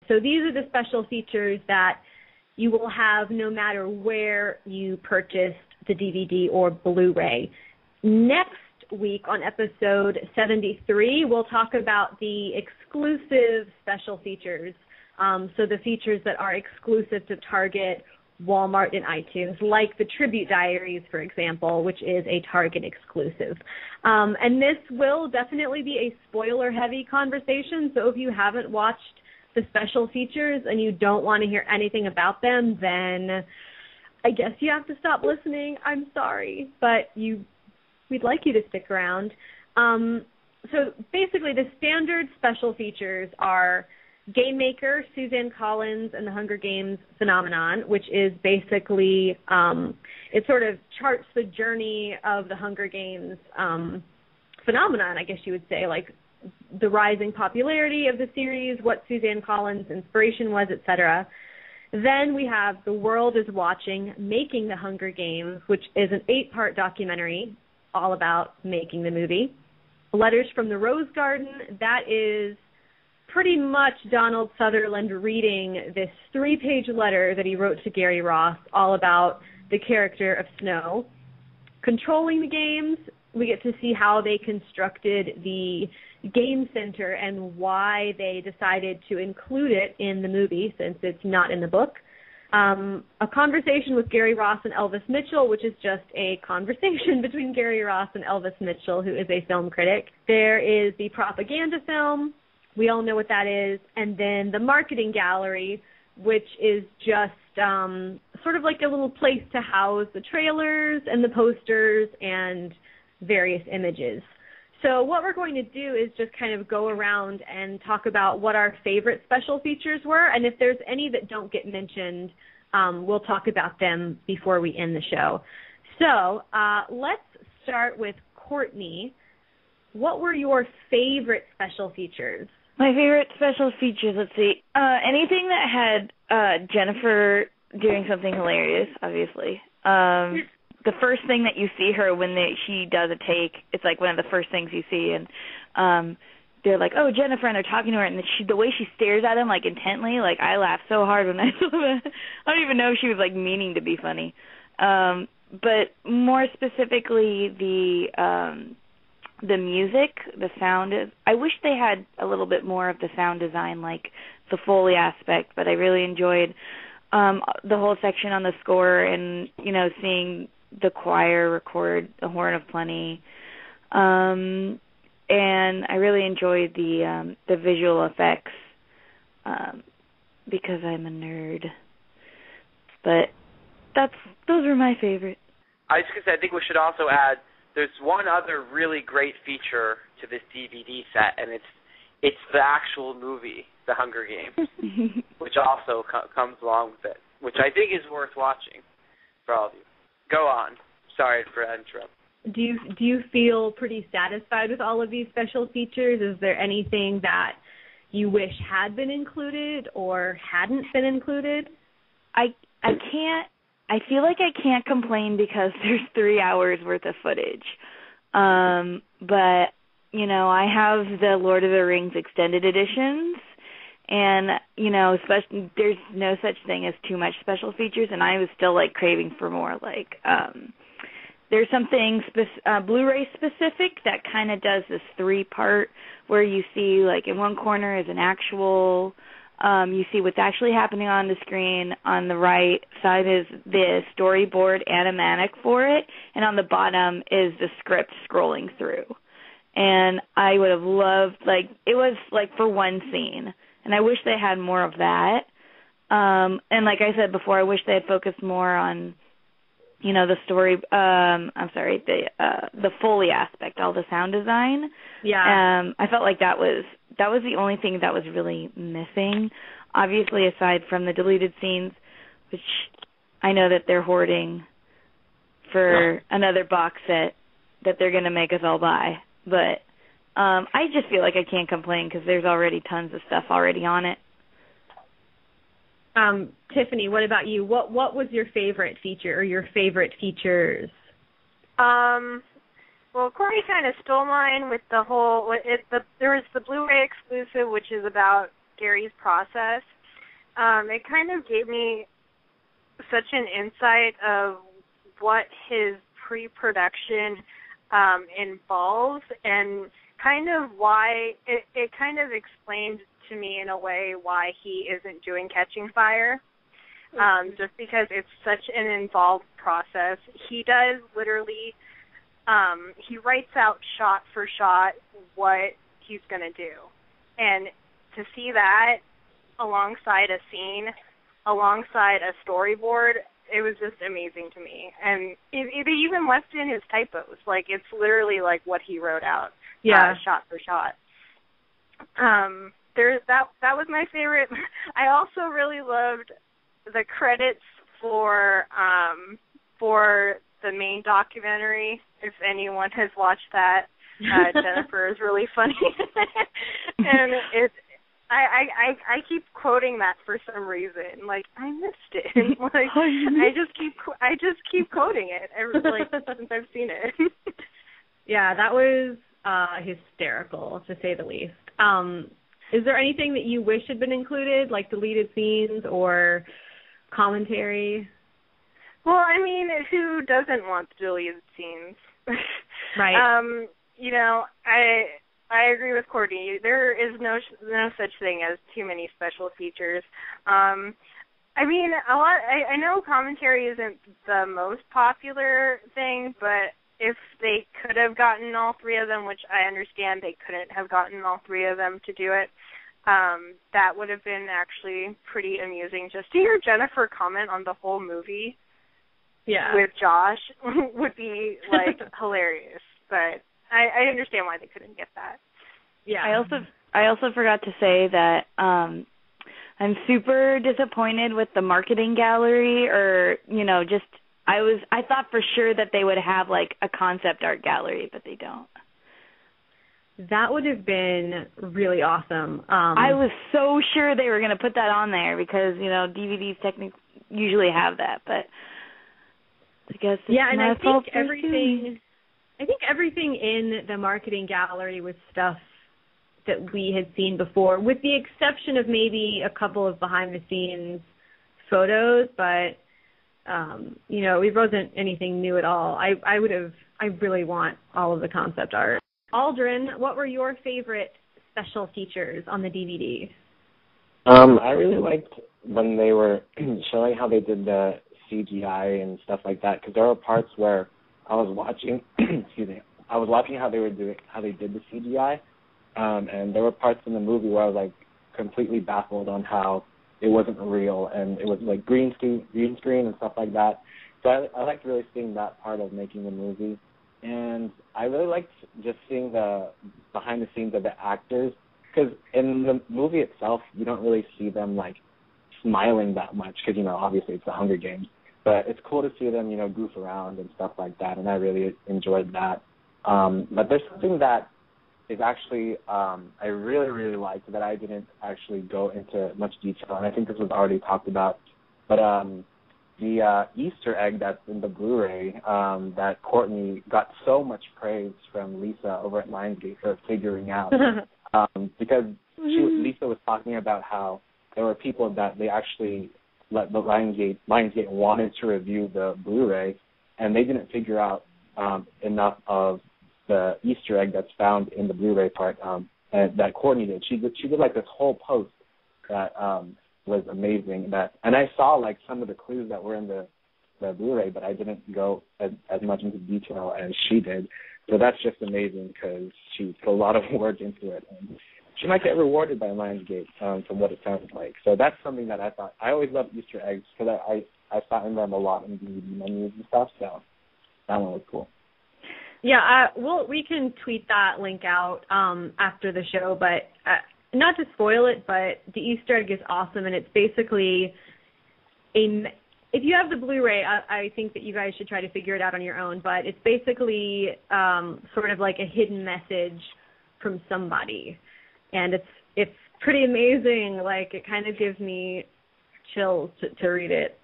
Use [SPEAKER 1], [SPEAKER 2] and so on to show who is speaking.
[SPEAKER 1] So these are the special features that you will have no matter where you purchased the DVD or Blu-ray. Next week on episode 73, we'll talk about the exclusive special features. So the features that are exclusive to Target, Walmart, and iTunes, like the Tribute Diaries, for example, which is a Target exclusive. And this will definitely be a spoiler-heavy conversation, so if you haven't watched the special features and you don't want to hear anything about them, then I guess you have to stop listening. I'm sorry, but we'd like you to stick around. So basically the standard special features are Game Maker, Suzanne Collins, and the Hunger Games phenomenon, which is basically, it sort of charts the journey of the Hunger Games phenomenon, I guess you would say, like the rising popularity of the series, what Suzanne Collins' inspiration was, etc. Then we have The World is Watching, Making the Hunger Games, which is an 8-part documentary all about making the movie. Letters from the Rose Garden, that is pretty much Donald Sutherland reading this 3-page letter that he wrote to Gary Ross all about the character of Snow. Controlling the Games, we get to see how they constructed the game center and why they decided to include it in the movie since it's not in the book. A conversation with Gary Ross and Elvis Mitchell, which is just a conversation between Gary Ross and Elvis Mitchell, who is a film critic. There is the propaganda film. We all know what that is. And then the marketing gallery, which is just sort of like a little place to house the trailers and the posters and various images. So what we're going to do is just kind of go around and talk about what our favorite special features were, and if there's any that don't get mentioned, we'll talk about them before we end the show. So let's start with Courtney. What were your favorite special features?
[SPEAKER 2] My favorite special features, let's see, anything that had Jennifer doing something hilarious, obviously. The first thing that you see her when she does a take, it's like one of the first things you see, and they're like, oh, Jennifer, and they're talking to her, and the way she stares at him, like, intently, like, I laughed so hard when I saw that. I don't even know if she was, like, meaning to be funny. But more specifically, the music, the sound, I wish they had a little bit more of the sound design, like the Foley aspect, but I really enjoyed the whole section on the score and, seeing the choir record The Horn of Plenty. And I really enjoyed the visual effects because I'm a nerd. But those were my favorite.
[SPEAKER 3] I was just going to say, I think we should also add, there's one other really great feature to this DVD set, and it's the actual movie, The Hunger Games, which also comes along with it, which I think is worth watching for all of you. Go on. Sorry for interrupting.
[SPEAKER 1] Do you feel pretty satisfied with all of these special features? Is there anything that you wish had been included or hadn't been included?
[SPEAKER 2] I feel like I can't complain because there's 3 hours worth of footage. But, I have the Lord of the Rings extended editions, and, especially there's no such thing as too much special features, and I was still, craving for more. There's something Blu-ray specific that kind of does this 3-part where you see, in one corner is an actual... you see what's actually happening on the screen. On the right side is the storyboard animatic for it, and on the bottom is the script scrolling through. And I would have loved, it was, for one scene, and I wish they had more of that. And like I said before, I wish they had focused more on, the story, the Foley aspect, all the sound design.
[SPEAKER 1] Yeah.
[SPEAKER 2] I felt like that was the only thing that was really missing, obviously, aside from the deleted scenes, which I know that they're hoarding for another box set that they're going to make us all buy. But I just feel like I can't complain because there's already tons of stuff already on it.
[SPEAKER 1] Tiffany, what about you? What was your favorite feature or your favorite features?
[SPEAKER 4] Well, Courtney kind of stole mine with the whole. There was the Blu-ray exclusive, which is about Gary's process. It kind of gave me such an insight of what his pre-production involves, and kind of why it kind of explained to me in a way why he isn't doing Catching Fire. Just because it's such an involved process. He does literally, he writes out shot for shot what he's going to do. And to see that alongside a scene, alongside a storyboard, it was just amazing to me. And it even left in his typos. Like, it's literally like what he wrote out, shot for shot. That was my favorite. I also really loved the credits for the main documentary. If anyone has watched that, Jennifer is really funny, and I keep quoting that for some reason. Like, I missed it. Like, I just keep quoting it since I've seen it.
[SPEAKER 1] Yeah, that was hysterical, to say the least. Is there anything that you wish had been included, like deleted scenes or commentary?
[SPEAKER 4] Well, I mean, who doesn't want deleted scenes?
[SPEAKER 1] Right.
[SPEAKER 4] I agree with Courtney. There is no such thing as too many special features. I mean, I know commentary isn't the most popular thing, but if they could have gotten all three of them, which I understand they couldn't have gotten all three of them to do it, that would have been actually pretty amusing. Just to hear Jennifer comment on the whole movie with Josh would be, like, hilarious. But I understand why they couldn't get that.
[SPEAKER 2] Yeah. I also forgot to say that I'm super disappointed with the marketing gallery, or, just I thought for sure that they would have, like, a concept art gallery, but they don't.
[SPEAKER 1] That would have been really awesome.
[SPEAKER 2] I was so sure they were going to put that on there because, DVDs technically usually have that, but I guess it's
[SPEAKER 1] and
[SPEAKER 2] my fault.
[SPEAKER 1] I think everything in the marketing gallery was stuff that we had seen before, with the exception of maybe a couple of behind-the-scenes photos, but it wasn't anything new at all. I really want all of the concept art. Aldrin, what were your favorite special features on the DVD?
[SPEAKER 5] I really liked when they were showing how they did the CGI and stuff like that, because there were parts where I was watching, how they did the CGI, and there were parts in the movie where I was, like, completely baffled on how it wasn't real, and it was, like, green screen and stuff like that. So I liked really seeing that part of making the movie. And I really liked just seeing the behind the scenes of the actors, because in the movie itself, you don't really see them, like, smiling that much, because, obviously it's the Hunger Games. But it's cool to see them, goof around and stuff like that, and I really enjoyed that. But there's something that is actually I really, really liked that I didn't actually go into much detail, and I think this was already talked about. But the Easter egg that's in the Blu-ray that Courtney got so much praise from Lisa over at Lionsgate for figuring out, because Lisa was talking about how there were people that they actually let the Lionsgate wanted to review the Blu-ray, and they didn't figure out enough of the Easter egg that's found in the Blu-ray part, and that Courtney did. She did like this whole post that was amazing. And I saw like some of the clues that were in the Blu-ray, but I didn't go as much into detail as she did. So that's just amazing because she put a lot of work into it. And she might get rewarded by Lionsgate from what it sounds like. So that's something that I thought. I always love Easter eggs because I found them a lot in DVD menus and stuff. So that one was cool.
[SPEAKER 1] Yeah, we can tweet that link out after the show, but not to spoil it, but the Easter egg is awesome, and it's basically if you have the Blu-ray, I think that you guys should try to figure it out on your own, but it's basically sort of like a hidden message from somebody, and it's pretty amazing. Like, it kind of gives me chills to read it.